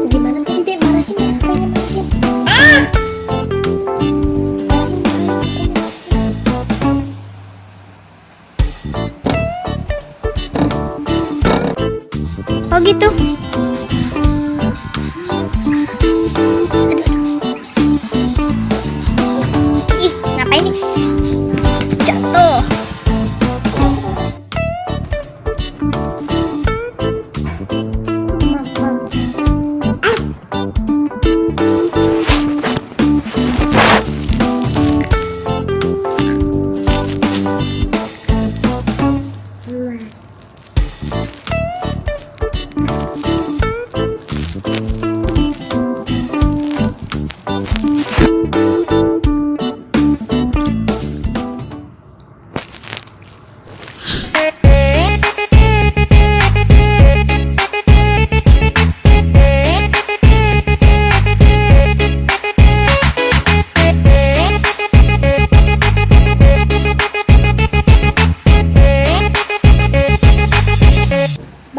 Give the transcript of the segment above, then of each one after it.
Gimana tadi Dek marahin ya? Kayaknya marahin. Oh gitu. Ih, ngapain nih? Jatuh.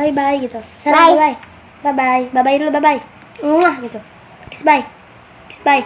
Bye bye gitu. Salam bye bye. Bye bye. Bye bye dulu bye bye. Muah gitu. Kiss bye. Kiss bye.